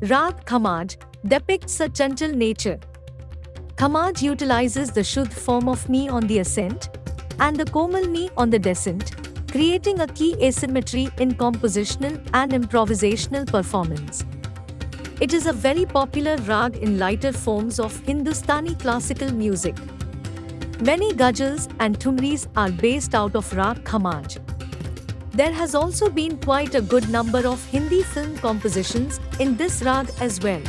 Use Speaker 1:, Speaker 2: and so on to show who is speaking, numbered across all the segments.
Speaker 1: Rag Khamaj depicts a chanchal nature. Khamaj utilizes the Shuddh form of Mi on the ascent and the Komal Mi on the descent, creating a key asymmetry in compositional and improvisational performance. It is a very popular rag in lighter forms of Hindustani classical music. Many ghazals and thumris are based out of Rag Khamaj. There has also been quite a good number of Hindi film compositions in this rag as well.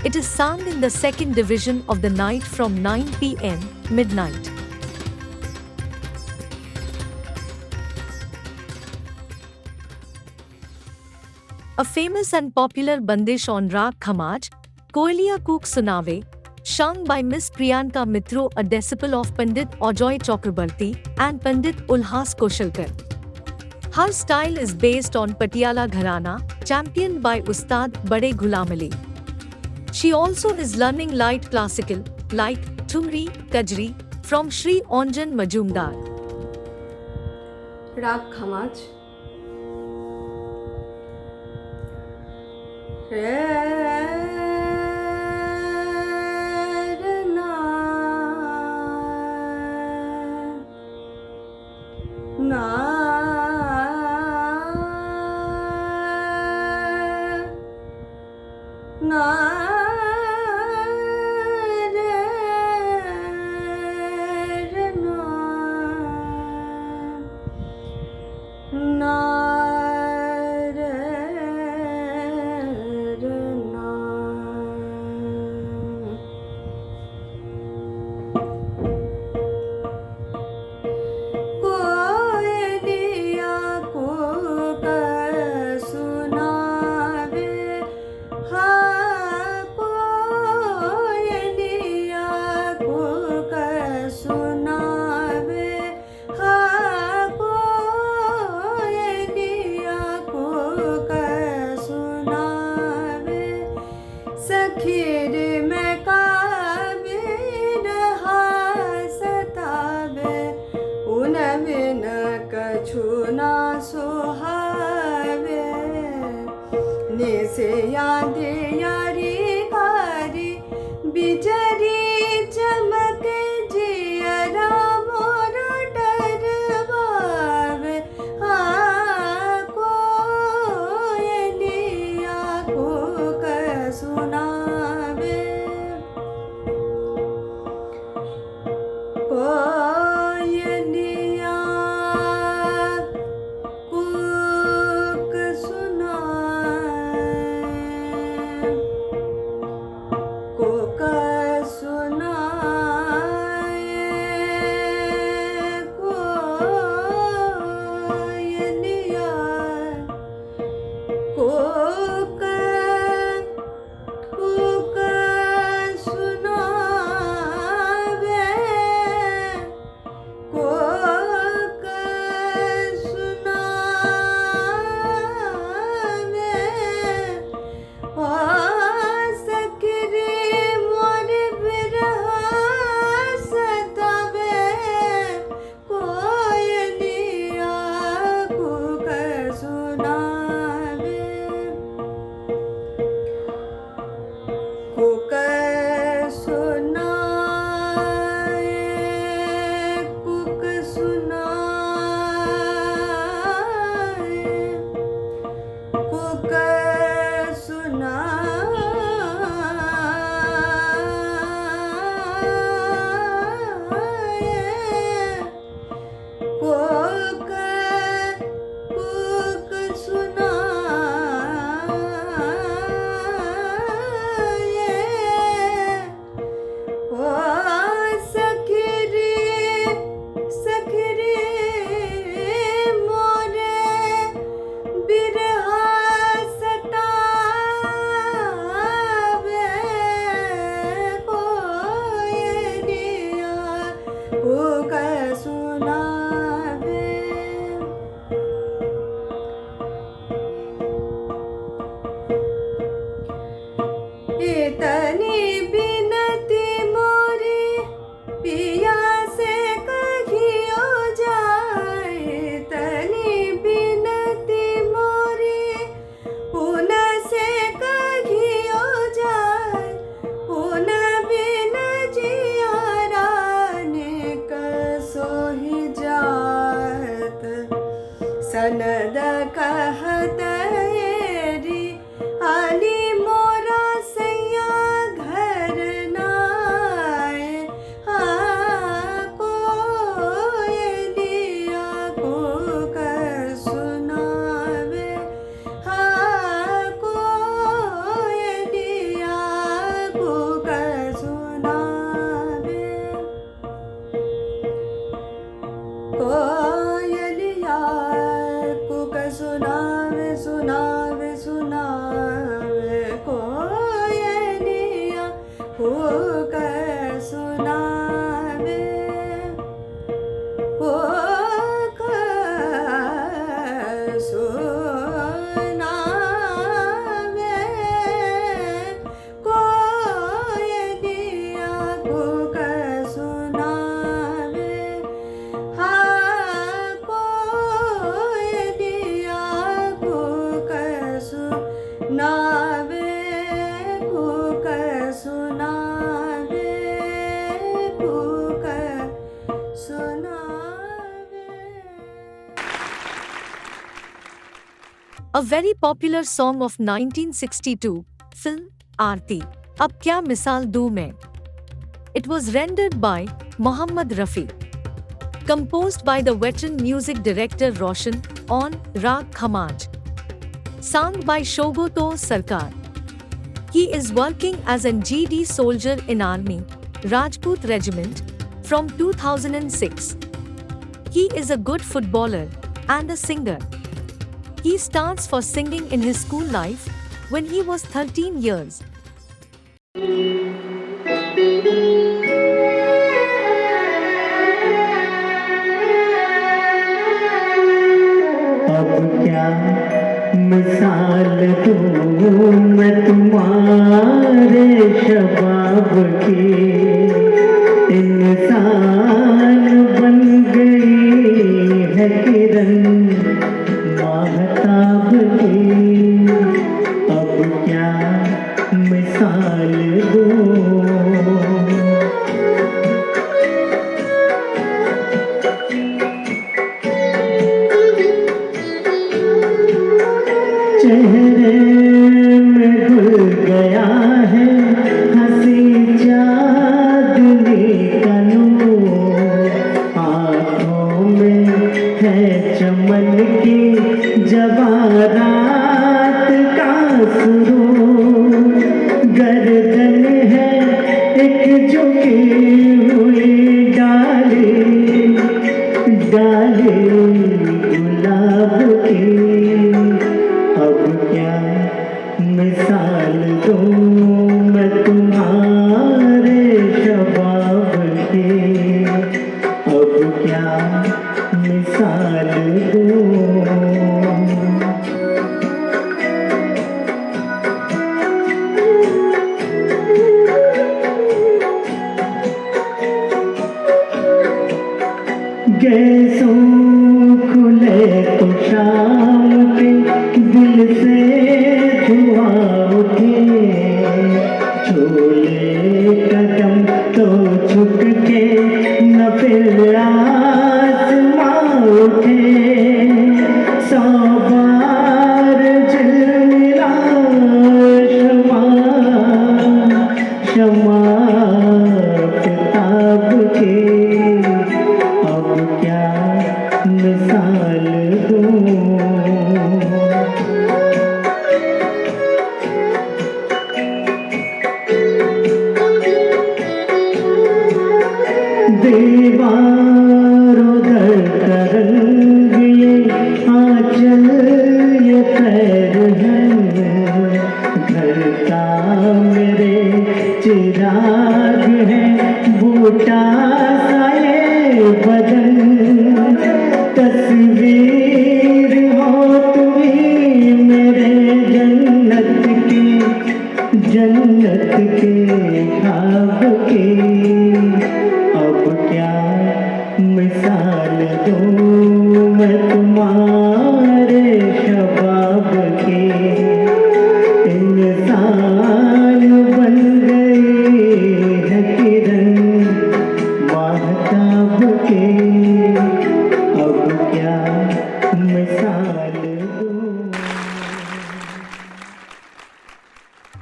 Speaker 1: It is sung in the second division of the night from 9 p.m. midnight. A famous and popular bandish on Rag Khamaj, Koeliya Kook Sunave, sung by Miss Priyanka Mitro, a disciple of Pandit Ajoy Chakrabarti and Pandit Ulhas Koshalkar. Her style is based on Patiala Gharana, championed by Ustad Bade Ghulam Ali. She also is learning light classical, like Thumri, Kajri, from Shri Anjan Majumdar.
Speaker 2: Rag Khamaj. से याद यारी कारी बिजरी चमक जियरा मोर डरवावे कोयलिया को सुनावे कोयलिया यद कहत री आली मोरा सैया घर नाय कोयलिया को कर सुनावे कोयलिया को कर सुनावे कोयलिया कुक सुनावे सुनावे सुनावे कोयलिया कुक सुनावे कुक सुनावे कोयलिया कुक सुनावे कोयलिया कुक सुनावे कुक सुनावे कुक सुनावे.
Speaker 1: A very popular song of 1962 film Aarti. Ab Kya Misal Do Main. It was rendered by Mohammad Rafi. Composed by the veteran music director Roshan on Raag Khamaj. Sung by Shogoto Sarkar. He is working as an GD soldier in Army, Rajput Regiment, from 2006. He is a good footballer and a singer. He starts for singing in his school life when he was 13 years.
Speaker 3: अब क्या मिसाल दूँ मैं तुम्हारे शबाब की, इंसान बन गई है किरण माहताब की. अब क्या मिसाल दूँ चेहरे में घुल गया है हंसी चांदनी का नूर, आँखों में है चमन की जवारात का सुरूर, गर्दन है एक झुकी हुई डाली डाली गुलाब की. अब क्या मिसाल दूँ मैं तुम्हारे शबाब की, अब क्या मिसाल दूँ. गैसों खुले तो शाम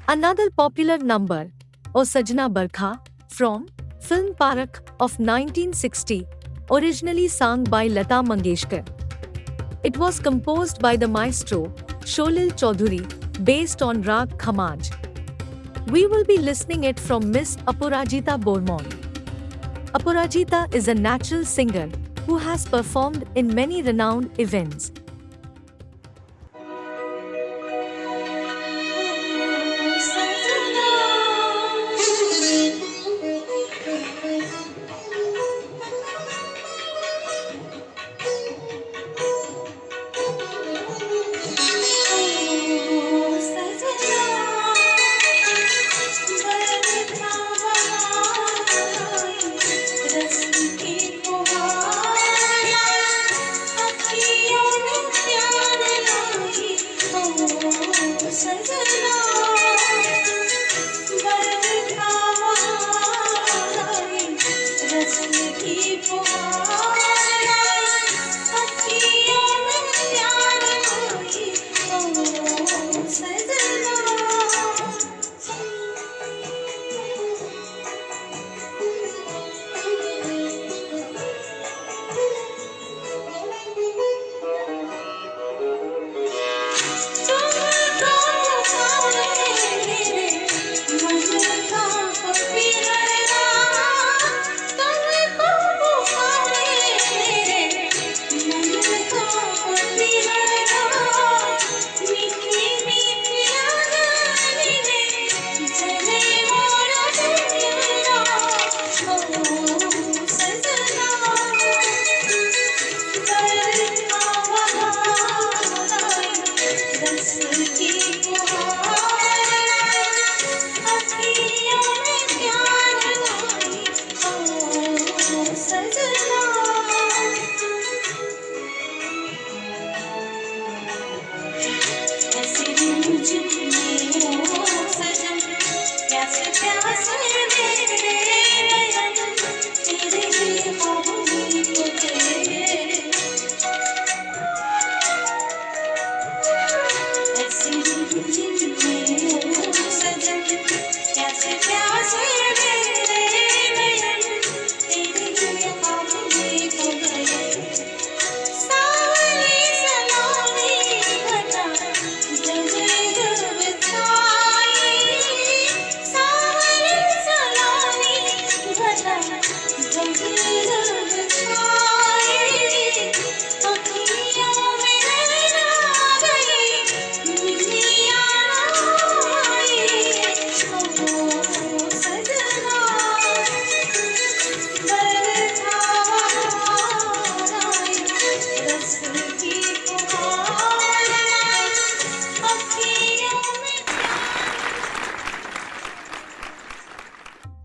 Speaker 1: Another popular number, O Sajna Barkha, from film Parak of 1960, originally sung by Lata Mangeshkar. It was composed by the maestro Sholil Chaudhary, based on Rag Khamaj. We will be listening it from Miss Aparajita Bormon. Aparajita is a natural singer who has performed in many renowned events.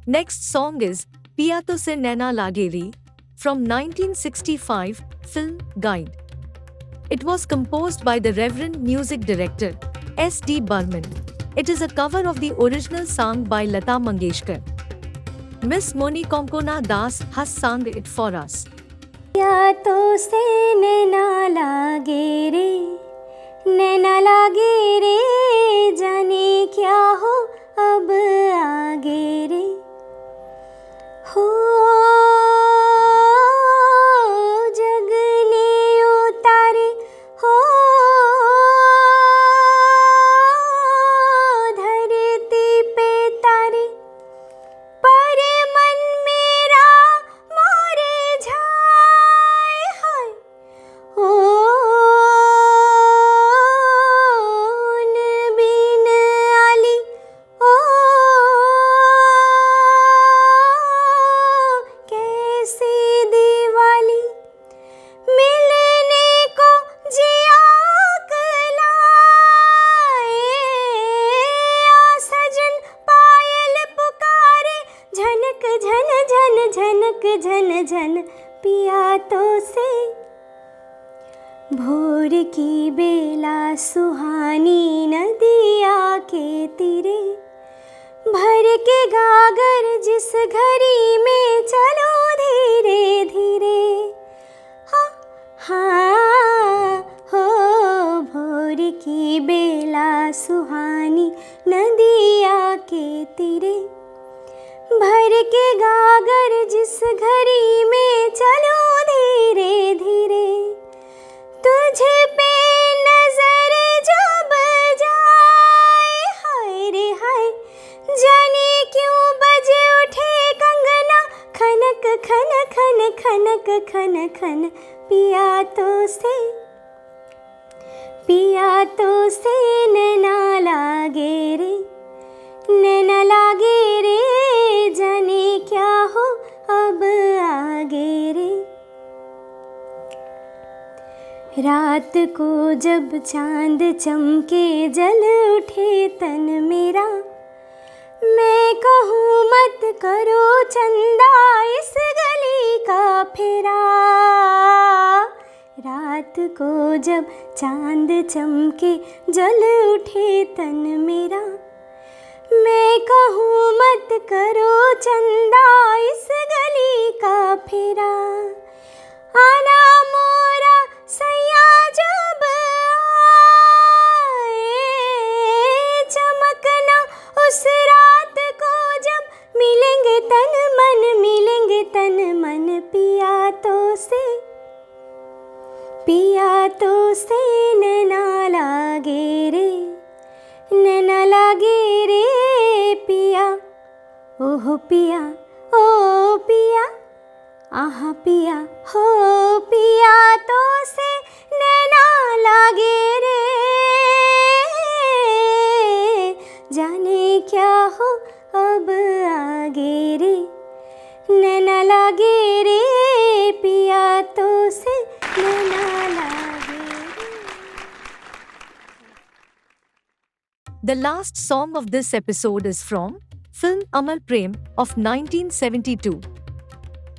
Speaker 1: Next song is Piya To Se Naina Lage Re from 1965 film Guide. It was composed by the Reverend Music Director S.D. Burman. It is a cover of the original song by Lata Mangeshkar. Miss Moni Konkona Das has sung it for us.
Speaker 4: या तो से नैना लागे रे, नैना लागे रे, जाने क्या हो अब आगे रे, हो जगने उतारे, हो धरती पे तारे, पर मन मेरा मुरझाए हाय, ओ नबीन आली, ओ कैसी दिवाली, मिलने को जिया कलाए, आ सजन पायल पुकारे, झनक झन झन झनक झन झन, पिया तो से भोर की बेला सुहानी नदिया के तीरे, भर के गागर जिस घड़ी में चलो धीरे धीरे, हाँ हाँ हो भोर की बेला सुहानी नदिया के तीरे। भर के गागर जिस घड़ी में चलो धीरे धीरे, तुझे पे नजर जब जाए, हाय रे हाय जाने क्यों बजे उठे कंगना, खनक खन खन खनक खन खन। पिया तो से नैना लागे रे, नैना लागे रे, जाने क्या हो अब आगे रे। रात को जब चांद चमके जल उठे तन मेरा, मैं कहूँ मत करो चंदा इस गली का फेरा। रात को जब चांद चमके जल उठे तन मेरा, मैं कहूँ मत करो चंदा इस गली का फेरा। आना मोरा सैया जब आए, चमकना उस रात को जब मिलेंगे तन मन, मिलेंगे तन मन। पिया तो से नैना लागे रे, नैना लागे रे पिया। ओह पिया ओ पिया, आहा पिया हो पिया तो से नैना लागे रे, जाने क्या हो अब आगे रे, नैना लागे रे पिया तो से नैना लागे।
Speaker 1: The last song of this episode is from film Amar Prem of 1972.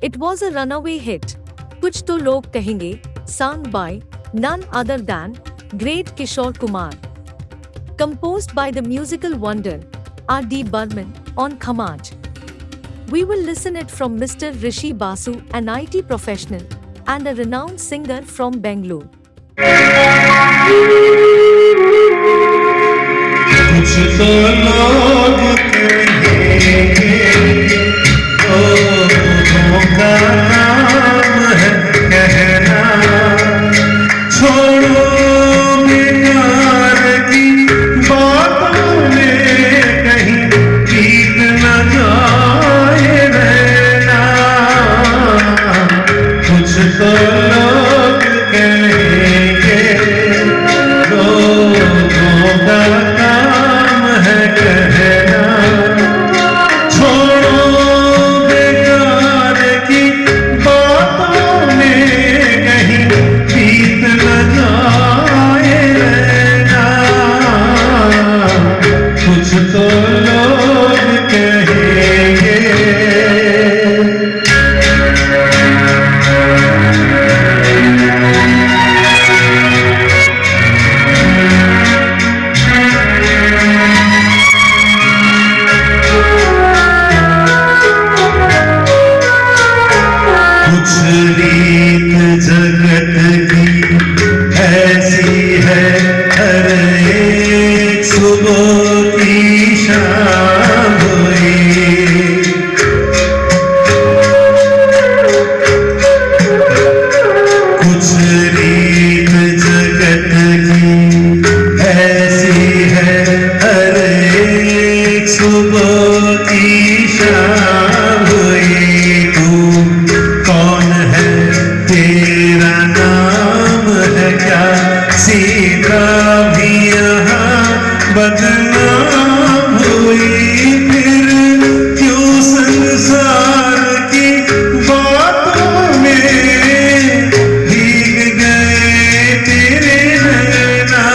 Speaker 1: It was a runaway hit, Kuch To Log Kahenge, sung by none other than great Kishore Kumar. Composed by the musical wonder R.D. Burman on Khamaj. We will listen it from Mr. Rishi Basu, an IT professional and a renowned singer from Bangalore.
Speaker 5: कुछ तो लोग कहेंगे लोगों का नाम है कहना, छोड़ो बेकार की बातों में कहीं गीत न जाए रहना। कुछ तो लोग कहेंगे लोगों का काम है कहना, छोड़ो बेकार की बातों में कहीं गीत न जाए रहना। कुछ तो लोग कहेंगे। कुछ रीत जगत की ऐसी है, हर एक सुबह की शाम हुई। कुछ रीत जगत की ऐसी है, हर एक सुबह की शाम हुई। तू कौन है, तेरा नाम है क्या, सीता भी यहाँ बदनाम हुई। फिर क्यों संसार की बातों में भीग गए तेरे नैना।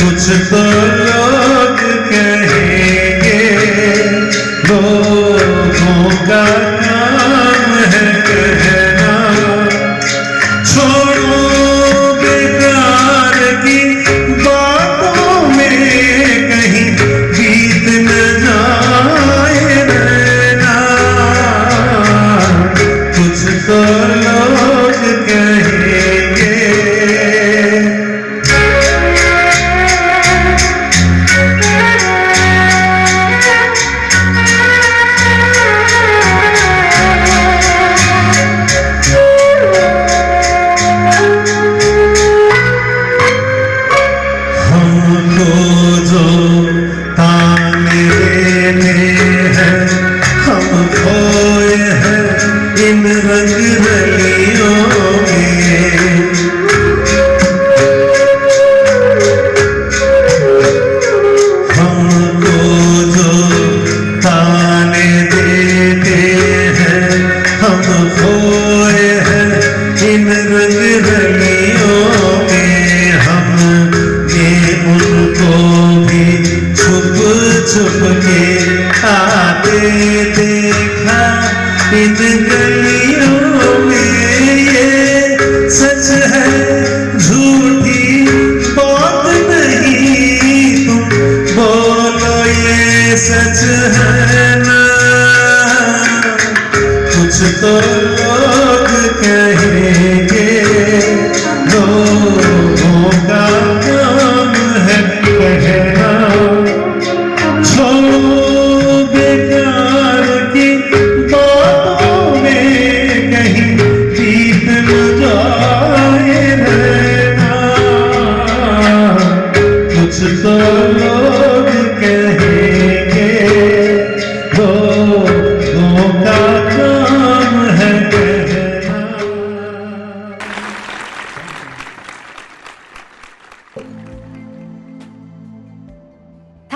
Speaker 5: कुछ तो लोग कहेंगे लोगों का काम है कहना, छोड़ो बेकार की बातों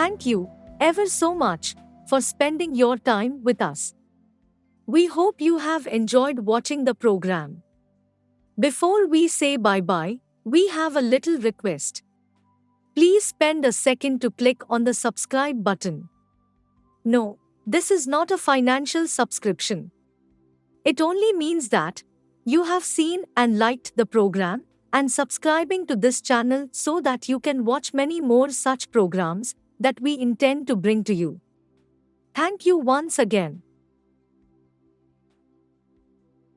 Speaker 1: Thank you ever so much for spending your time with us. We hope you have enjoyed watching the program. Before we say bye-bye, we have a little request. Please spend a second to click on the subscribe button. No, this is not a financial subscription. It only means that you have seen and liked the program and subscribing to this channel so that you can watch many more such programs that we intend to bring to you. Thank you once again.